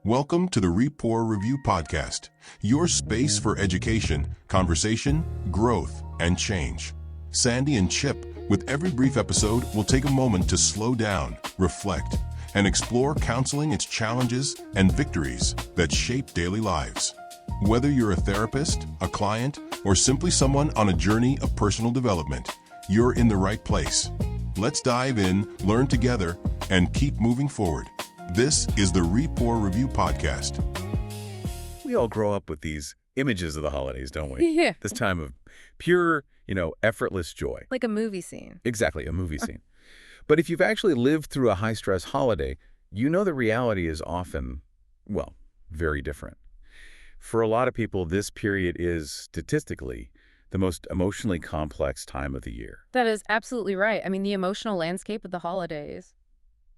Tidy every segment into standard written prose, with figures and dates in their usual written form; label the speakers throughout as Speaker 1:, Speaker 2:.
Speaker 1: Welcome to the Rapport Review Podcast, your space for education, conversation, growth, and change. Sandy and Chip, with every brief episode, will take a moment to slow down, reflect, and explore counseling, its challenges, and victories that shape daily lives. Whether you're a therapist, a client, or simply someone on a journey of personal development, you're in the right place. Let's dive in, learn together, and keep moving forward. This is the Rapport Review Podcast.
Speaker 2: We all grow up with these images of the holidays, don't we?
Speaker 3: Yeah.
Speaker 2: This time of pure, effortless joy.
Speaker 3: Like a movie scene.
Speaker 2: Exactly, a movie scene. But if you've actually lived through a high-stress holiday, you know the reality is often, very different. For a lot of people, this period is, statistically, the most emotionally complex time of the year.
Speaker 3: That is absolutely right. I mean, the emotional landscape of the holidays,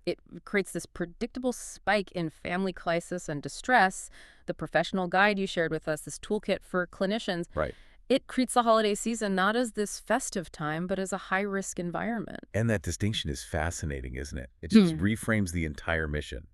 Speaker 3: it creates this predictable spike in family crisis and distress. The professional guide you shared with us, this toolkit for clinicians,
Speaker 2: Right.
Speaker 3: it treats the holiday season not as this festive time, but as a high-risk environment.
Speaker 2: And that distinction is fascinating, isn't it? It just reframes the entire mission.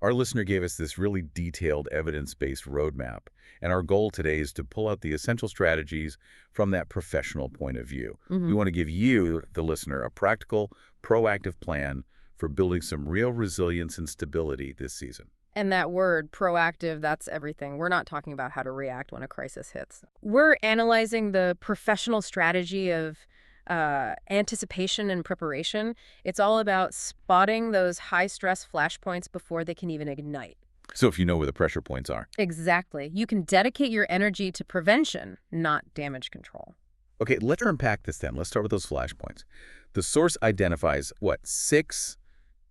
Speaker 2: Our listener gave us this really detailed, evidence-based roadmap, and our goal today is to pull out the essential strategies from that professional point of view. We want to give you, the listener, a practical, proactive plan for building some real resilience and stability this season.
Speaker 3: And that word, proactive, that's everything. We're not talking about how to react when a crisis hits. We're analyzing the professional strategy of anticipation and preparation. It's all about spotting those high-stress flashpoints before they can even ignite.
Speaker 2: So if you know where the pressure points are.
Speaker 3: Exactly. You can dedicate your energy to prevention, not damage control.
Speaker 2: Okay, let's unpack this then. Let's start with those flashpoints. The source identifies, 6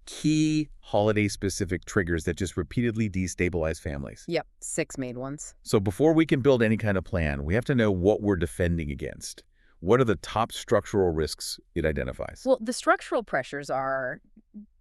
Speaker 2: key holiday-specific triggers that just repeatedly destabilize families.
Speaker 3: Yep, 6 made ones.
Speaker 2: So before we can build any kind of plan, we have to know what we're defending against. What are the top structural risks it identifies?
Speaker 3: Well, the structural pressures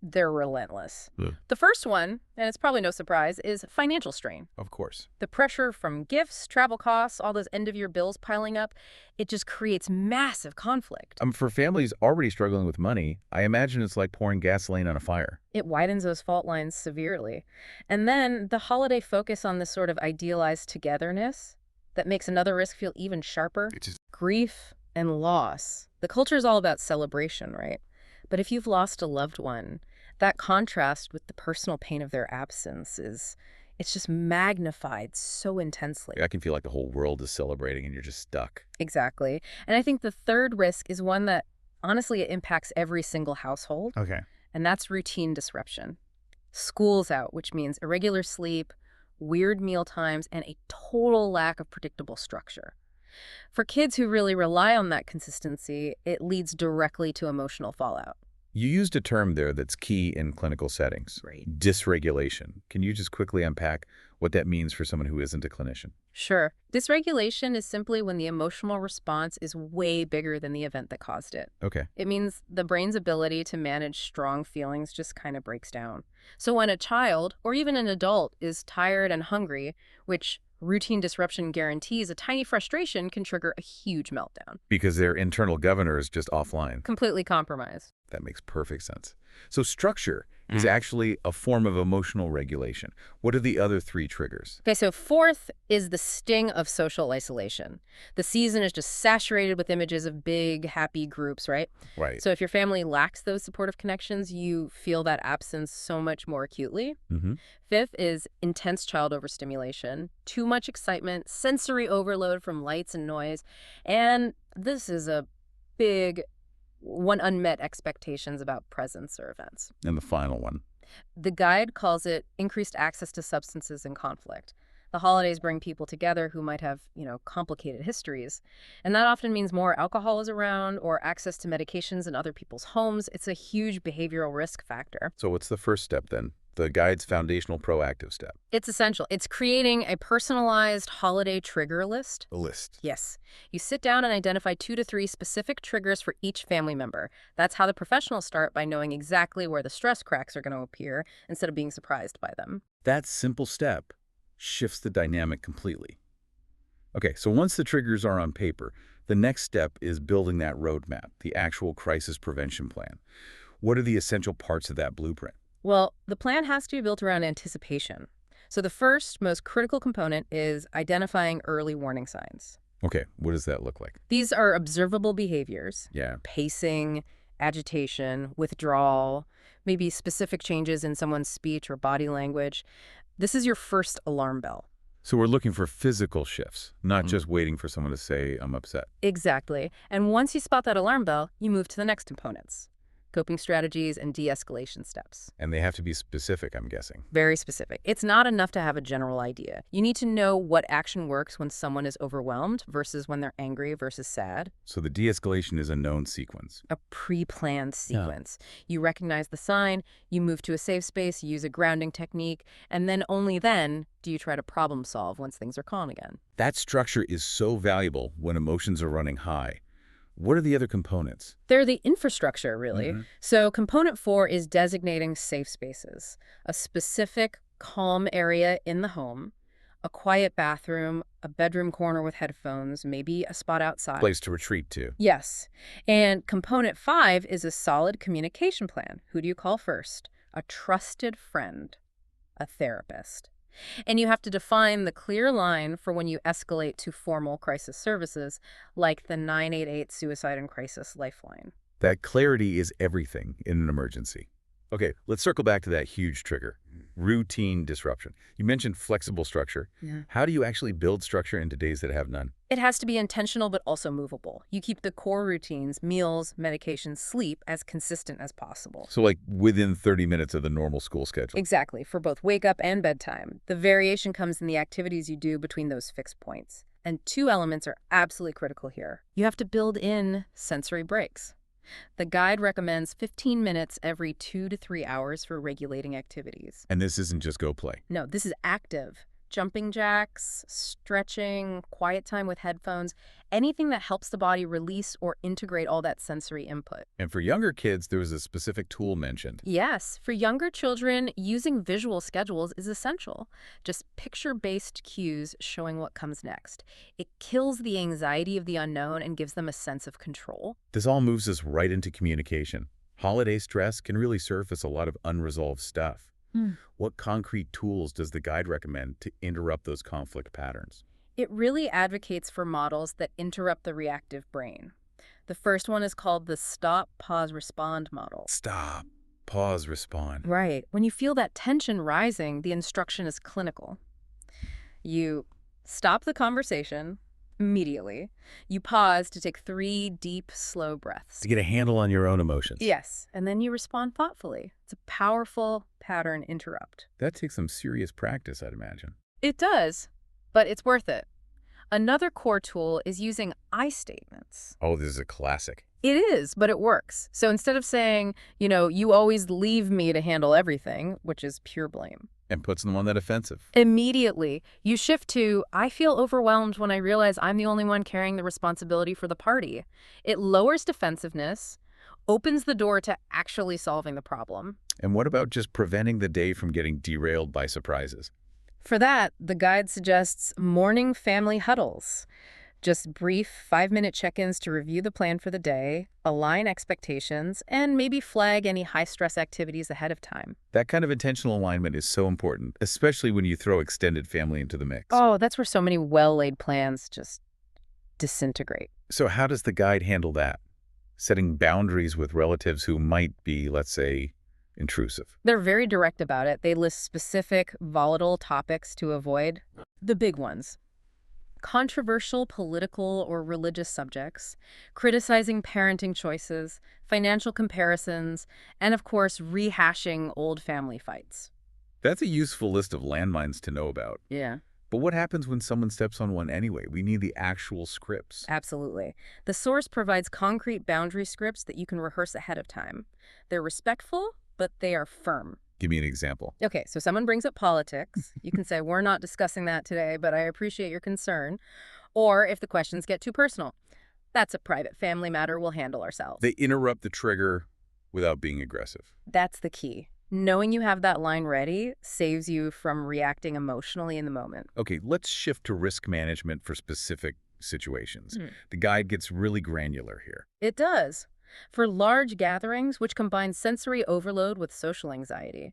Speaker 3: they're relentless. The first one, and it's probably no surprise, is financial strain.
Speaker 2: Of course.
Speaker 3: The pressure from gifts, travel costs, all those end-of-year bills piling up, it just creates massive conflict.
Speaker 2: For families already struggling with money, I imagine it's like pouring gasoline on a fire.
Speaker 3: It widens those fault lines severely. And then the holiday focus on this sort of idealized togetherness that makes another risk feel even sharper. Grief and loss. The culture is all about celebration, right? But if you've lost a loved one, that contrast with the personal pain of their absence it's just magnified so intensely.
Speaker 2: I can feel like the whole world is celebrating and you're just stuck.
Speaker 3: Exactly. And I think the third risk is one that, honestly, it impacts every single household.
Speaker 2: Okay.
Speaker 3: And that's routine disruption. School's out, which means irregular sleep, weird meal times, and a total lack of predictable structure. For kids who really rely on that consistency, it leads directly to emotional fallout.
Speaker 2: You used a term there that's key in clinical settings.
Speaker 3: Right.
Speaker 2: Dysregulation. Can you just quickly unpack what that means for someone who isn't a clinician?
Speaker 3: Sure. Dysregulation is simply when the emotional response is way bigger than the event that caused it.
Speaker 2: Okay.
Speaker 3: It means the brain's ability to manage strong feelings just kind of breaks down. So when a child, or even an adult, is tired and hungry, which routine disruption guarantees, a tiny frustration can trigger a huge meltdown.
Speaker 2: Because their internal governor is just offline.
Speaker 3: Completely compromised.
Speaker 2: That makes perfect sense. So structure is actually a form of emotional regulation. What are the other 3 triggers?
Speaker 3: Okay, so fourth is the sting of social isolation. The season is just saturated with images of big, happy groups, right?
Speaker 2: Right.
Speaker 3: So if your family lacks those supportive connections, you feel that absence so much more acutely. Fifth is intense child overstimulation, too much excitement, sensory overload from lights and noise. And this is a big one, unmet expectations about presents or events.
Speaker 2: And the final one.
Speaker 3: The guide calls it increased access to substances and conflict. The holidays bring people together who might have, complicated histories. And that often means more alcohol is around or access to medications in other people's homes. It's a huge behavioral risk factor.
Speaker 2: So what's the first step then? The guide's foundational proactive step.
Speaker 3: It's essential. It's creating a personalized holiday trigger list.
Speaker 2: A list.
Speaker 3: Yes. You sit down and identify 2 to 3 specific triggers for each family member. That's how the professionals start, by knowing exactly where the stress cracks are going to appear instead of being surprised by them.
Speaker 2: That simple step shifts the dynamic completely. Okay, so once the triggers are on paper, the next step is building that roadmap, the actual crisis prevention plan. What are the essential parts of that blueprint?
Speaker 3: Well, the plan has to be built around anticipation. So the first, most critical component is identifying early warning signs.
Speaker 2: Okay, what does that look like?
Speaker 3: These are observable behaviors:
Speaker 2: Yeah.
Speaker 3: pacing, agitation, withdrawal, maybe specific changes in someone's speech or body language. This is your first alarm bell.
Speaker 2: So we're looking for physical shifts, not just waiting for someone to say, I'm upset.
Speaker 3: Exactly. And once you spot that alarm bell, you move to the next components: coping strategies and de-escalation steps.
Speaker 2: And they have to be specific, I'm guessing.
Speaker 3: Very specific. It's not enough to have a general idea. You need to know what action works when someone is overwhelmed versus when they're angry versus sad.
Speaker 2: So the de-escalation is a known sequence.
Speaker 3: A pre-planned sequence. You recognize the sign, you move to a safe space, you use a grounding technique, and then only then do you try to problem solve once things are calm again.
Speaker 2: That structure is so valuable when emotions are running high. What are the other components?
Speaker 3: They're the infrastructure, really. So component 4 is designating safe spaces, a specific calm area in the home, a quiet bathroom, a bedroom corner with headphones, maybe a spot outside.
Speaker 2: Place to retreat to.
Speaker 3: Yes. And component 5 is a solid communication plan. Who do you call first? A trusted friend, a therapist. And you have to define the clear line for when you escalate to formal crisis services, like the 988 Suicide and Crisis Lifeline.
Speaker 2: That clarity is everything in an emergency. Okay, let's circle back to that huge trigger, routine disruption. You mentioned flexible structure.
Speaker 3: Yeah.
Speaker 2: How do you actually build structure into days that have none?
Speaker 3: It has to be intentional but also movable. You keep the core routines, meals, medications, sleep, as consistent as possible.
Speaker 2: So like within 30 minutes of the normal school schedule.
Speaker 3: Exactly, for both wake up and bedtime. The variation comes in the activities you do between those fixed points. And 2 elements are absolutely critical here. You have to build in sensory breaks. The guide recommends 15 minutes every 2 to 3 hours for regulating activities.
Speaker 2: And this isn't just go play.
Speaker 3: No, this is active. Jumping jacks, stretching, quiet time with headphones, anything that helps the body release or integrate all that sensory input.
Speaker 2: And for younger kids, there was a specific tool mentioned.
Speaker 3: Yes, for younger children, using visual schedules is essential. Just picture-based cues showing what comes next. It kills the anxiety of the unknown and gives them a sense of control.
Speaker 2: This all moves us right into communication. Holiday stress can really surface a lot of unresolved stuff. What concrete tools does the guide recommend to interrupt those conflict patterns?
Speaker 3: It really advocates for models that interrupt the reactive brain. The first one is called the stop, pause, respond model.
Speaker 2: Stop, pause, respond.
Speaker 3: Right. When you feel that tension rising, the instruction is clinical. You stop the conversation immediately. You pause to take 3 deep, slow breaths.
Speaker 2: To get a handle on your own emotions.
Speaker 3: Yes, and then you respond thoughtfully. It's a powerful pattern interrupt.
Speaker 2: That takes some serious practice, I'd imagine.
Speaker 3: It does, but it's worth it. Another core tool is using I statements.
Speaker 2: Oh, this is a classic.
Speaker 3: It is, but it works. So instead of saying, you always leave me to handle everything, which is pure blame,
Speaker 2: And puts them on that offensive.
Speaker 3: immediately you shift to, I feel overwhelmed when I realize I'm the only one carrying the responsibility for the party. It lowers defensiveness, opens the door to actually solving the problem.
Speaker 2: And what about just preventing the day from getting derailed by surprises?
Speaker 3: For that, the guide suggests morning family huddles. Just brief 5-minute check-ins to review the plan for the day, align expectations, and maybe flag any high-stress activities ahead of time.
Speaker 2: That kind of intentional alignment is so important, especially when you throw extended family into the mix.
Speaker 3: Oh, that's where so many well-laid plans just disintegrate.
Speaker 2: So how does the guide handle that? Setting boundaries with relatives who might be, let's say, intrusive.
Speaker 3: They're very direct about it. They list specific, volatile topics to avoid. The big ones: controversial political or religious subjects, criticizing parenting choices, financial comparisons, and of course, rehashing old family fights.
Speaker 2: That's a useful list of landmines to know about.
Speaker 3: Yeah.
Speaker 2: But what happens when someone steps on one anyway? We need the actual scripts.
Speaker 3: Absolutely. The source provides concrete boundary scripts that you can rehearse ahead of time. They're respectful, but they are firm.
Speaker 2: Give me an example.
Speaker 3: Okay, so someone brings up politics. You can say, we're not discussing that today, but I appreciate your concern. Or if the questions get too personal, that's a private family matter, we'll handle ourselves.
Speaker 2: They interrupt the trigger without being aggressive.
Speaker 3: That's the key. Knowing you have that line ready saves you from reacting emotionally in the moment.
Speaker 2: Okay, let's shift to risk management for specific situations. The guide gets really granular here.
Speaker 3: It does. For large gatherings, which combine sensory overload with social anxiety,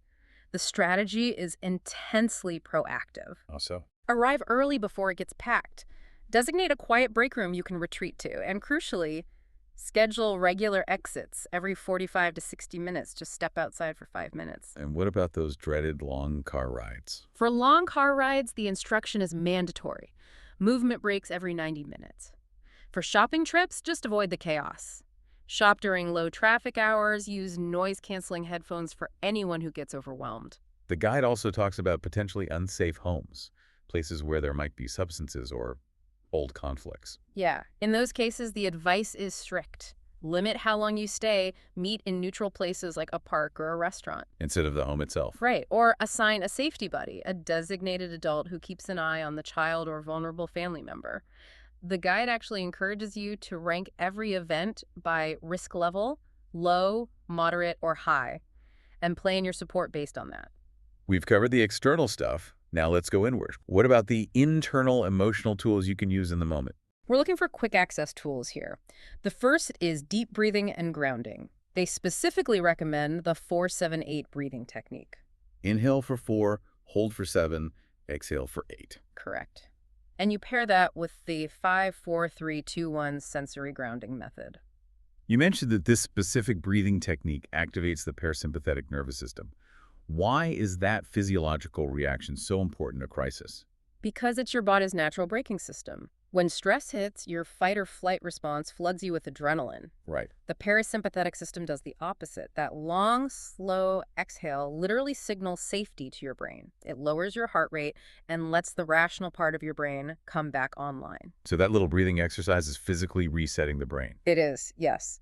Speaker 3: The strategy is intensely proactive.
Speaker 2: Also,
Speaker 3: Arrive early before it gets packed. Designate a quiet break room you can retreat to. And crucially, schedule regular exits every 45 to 60 minutes. Just step outside for 5 minutes.
Speaker 2: and what about those dreaded long car rides?
Speaker 3: For long car rides, the instruction is mandatory. Movement breaks every 90 minutes. For shopping trips, just avoid the chaos. Shop during low traffic hours. Use noise-canceling headphones for anyone who gets overwhelmed.
Speaker 2: The guide also talks about potentially unsafe homes, places where there might be substances or old conflicts.
Speaker 3: Yeah, in those cases, the advice is strict. Limit how long you stay, meet in neutral places like a park or a restaurant.
Speaker 2: Instead of the home itself.
Speaker 3: Right, or assign a safety buddy, a designated adult who keeps an eye on the child or vulnerable family member. The guide actually encourages you to rank every event by risk level, low, moderate, or high, and plan your support based on that.
Speaker 2: We've covered the external stuff. Now let's go inward. What about the internal emotional tools you can use in the moment?
Speaker 3: We're looking for quick access tools here. The first is deep breathing and grounding. They specifically recommend the 4-7-8 breathing technique.
Speaker 2: Inhale for 4, hold for 7, exhale for 8.
Speaker 3: Correct. And you pair that with the 5-4-3-2-1 sensory grounding method.
Speaker 2: You mentioned that this specific breathing technique activates the parasympathetic nervous system. Why is that physiological reaction so important in a crisis?
Speaker 3: Because it's your body's natural braking system. When stress hits, your fight or flight response floods you with adrenaline.
Speaker 2: Right.
Speaker 3: The parasympathetic system does the opposite. That long, slow exhale literally signals safety to your brain. It lowers your heart rate and lets the rational part of your brain come back online.
Speaker 2: So that little breathing exercise is physically resetting the brain.
Speaker 3: It is, yes.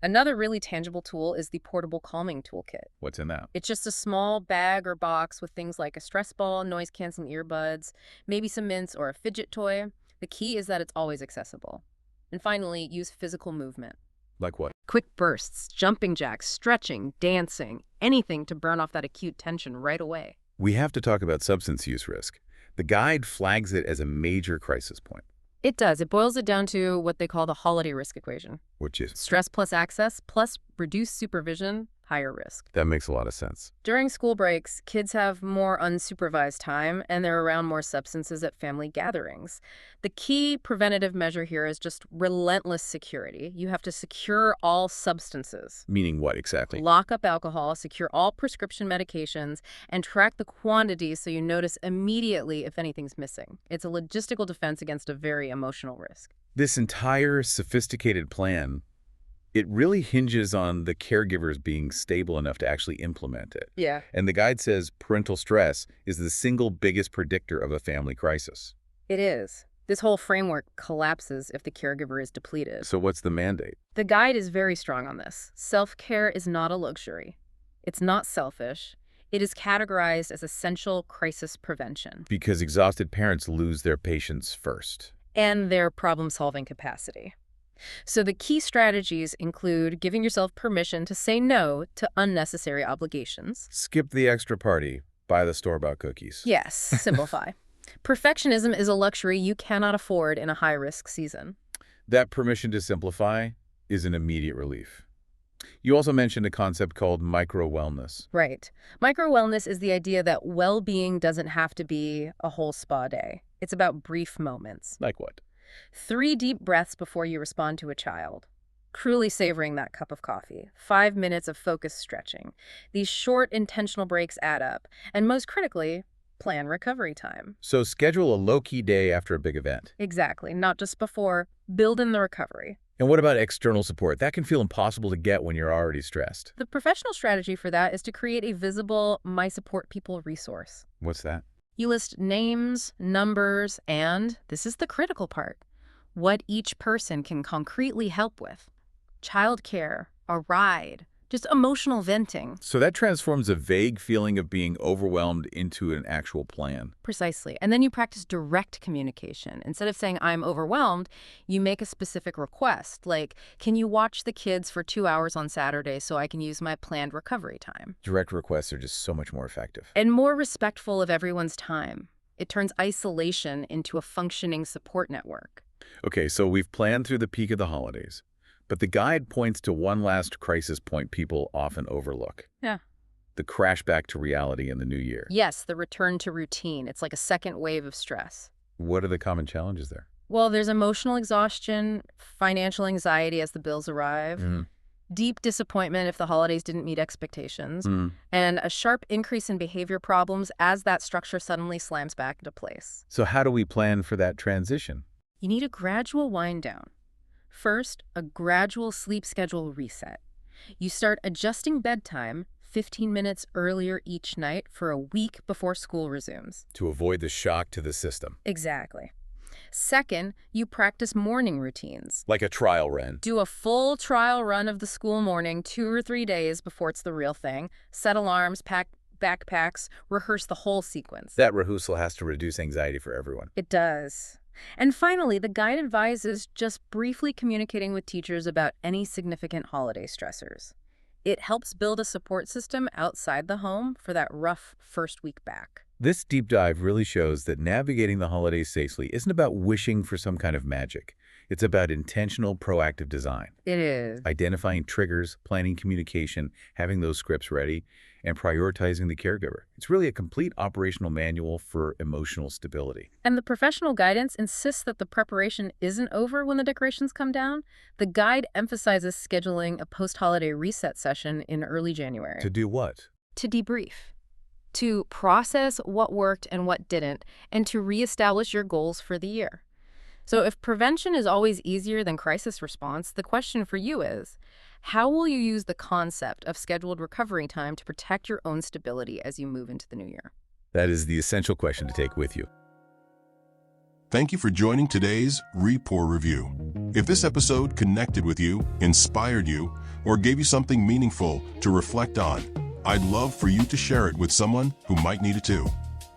Speaker 3: Another really tangible tool is the portable calming toolkit.
Speaker 2: What's in that?
Speaker 3: It's just a small bag or box with things like a stress ball, noise-canceling earbuds, maybe some mints or a fidget toy. The key is that it's always accessible. And finally, use physical movement.
Speaker 2: Like what?
Speaker 3: Quick bursts, jumping jacks, stretching, dancing, anything to burn off that acute tension right away.
Speaker 2: We have to talk about substance use risk. The guide flags it as a major crisis point.
Speaker 3: It does. It boils it down to what they call the holiday risk equation.
Speaker 2: Which is?
Speaker 3: Stress plus access plus reduced supervision, higher risk.
Speaker 2: That makes a lot of sense.
Speaker 3: During school breaks, kids have more unsupervised time and they're around more substances at family gatherings. The key preventative measure here is just relentless security. You have to secure all substances.
Speaker 2: Meaning what exactly?
Speaker 3: Lock up alcohol, secure all prescription medications, and track the quantities so you notice immediately if anything's missing. It's a logistical defense against a very emotional risk.
Speaker 2: This entire sophisticated plan, it really hinges on the caregivers being stable enough to actually implement it.
Speaker 3: Yeah.
Speaker 2: And the guide says parental stress is the single biggest predictor of a family crisis.
Speaker 3: It is. This whole framework collapses if the caregiver is depleted.
Speaker 2: So what's the mandate?
Speaker 3: The guide is very strong on this. Self-care is not a luxury. It's not selfish. It is categorized as essential crisis prevention.
Speaker 2: Because exhausted parents lose their patience first.
Speaker 3: And their problem-solving capacity. So the key strategies include giving yourself permission to say no to unnecessary obligations.
Speaker 2: Skip the extra party. Buy the store-bought cookies.
Speaker 3: Yes, simplify. Perfectionism is a luxury you cannot afford in a high-risk season.
Speaker 2: That permission to simplify is an immediate relief. You also mentioned a concept called micro-wellness.
Speaker 3: Right. Micro-wellness is the idea that well-being doesn't have to be a whole spa day. It's about brief moments.
Speaker 2: Like what?
Speaker 3: 3 deep breaths before you respond to a child. Truly savoring that cup of coffee. 5 minutes of focused stretching. These short, intentional breaks add up. And most critically, plan recovery time.
Speaker 2: So schedule a low-key day after a big event.
Speaker 3: Exactly. Not just before. Build in the recovery.
Speaker 2: And what about external support? That can feel impossible to get when you're already stressed.
Speaker 3: The professional strategy for that is to create a visible My Support People resource.
Speaker 2: What's that?
Speaker 3: You list names, numbers, and, this is the critical part, what each person can concretely help with. Childcare, a ride, just emotional venting.
Speaker 2: So that transforms a vague feeling of being overwhelmed into an actual plan.
Speaker 3: Precisely. And then you practice direct communication. Instead of saying, I'm overwhelmed, you make a specific request, like, can you watch the kids for 2 hours on Saturday so I can use my planned recovery time?
Speaker 2: Direct requests are just so much more effective.
Speaker 3: And more respectful of everyone's time. It turns isolation into a functioning support network.
Speaker 2: Okay, so we've planned through the peak of the holidays. But the guide points to one last crisis point people often overlook.
Speaker 3: Yeah.
Speaker 2: the crash back to reality in the new year.
Speaker 3: Yes, the return to routine. It's like a second wave of stress.
Speaker 2: What are the common challenges there?
Speaker 3: Well, there's emotional exhaustion, financial anxiety as the bills arrive, deep disappointment if the holidays didn't meet expectations, and a sharp increase in behavior problems as that structure suddenly slams back into place.
Speaker 2: So how do we plan for that transition?
Speaker 3: You need a gradual wind down. First, a gradual sleep schedule reset. You start adjusting bedtime 15 minutes earlier each night for a week before school resumes.
Speaker 2: To avoid the shock to the system.
Speaker 3: Exactly. Second, you practice morning routines.
Speaker 2: Like a trial run.
Speaker 3: Do a full trial run of the school morning 2 or 3 days before it's the real thing. Set alarms, pack backpacks, rehearse the whole sequence.
Speaker 2: That rehearsal has to reduce anxiety for everyone.
Speaker 3: It does. And finally, the guide advises just briefly communicating with teachers about any significant holiday stressors. It helps build a support system outside the home for that rough first week back.
Speaker 2: This deep dive really shows that navigating the holidays safely isn't about wishing for some kind of magic. It's about intentional, proactive design.
Speaker 3: It is.
Speaker 2: Identifying triggers, planning communication, having those scripts ready, and prioritizing the caregiver. It's really a complete operational manual for emotional stability.
Speaker 3: And the professional guidance insists that the preparation isn't over when the decorations come down. The guide emphasizes scheduling a post-holiday reset session in early January.
Speaker 2: To do what?
Speaker 3: To debrief. To process what worked and what didn't, and to reestablish your goals for the year. So if prevention is always easier than crisis response, the question for you is, how will you use the concept of scheduled recovery time to protect your own stability as you move into the new year?
Speaker 2: That is the essential question to take with you.
Speaker 1: Thank you for joining today's Rapport Review. If this episode connected with you, inspired you, or gave you something meaningful to reflect on, I'd love for you to share it with someone who might need it too.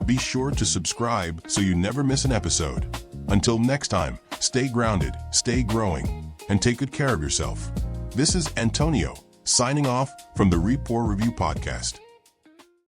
Speaker 1: Be sure to subscribe so you never miss an episode. Until next time, stay grounded, stay growing, and take good care of yourself. This is Antonio, signing off from the Rapport Review podcast.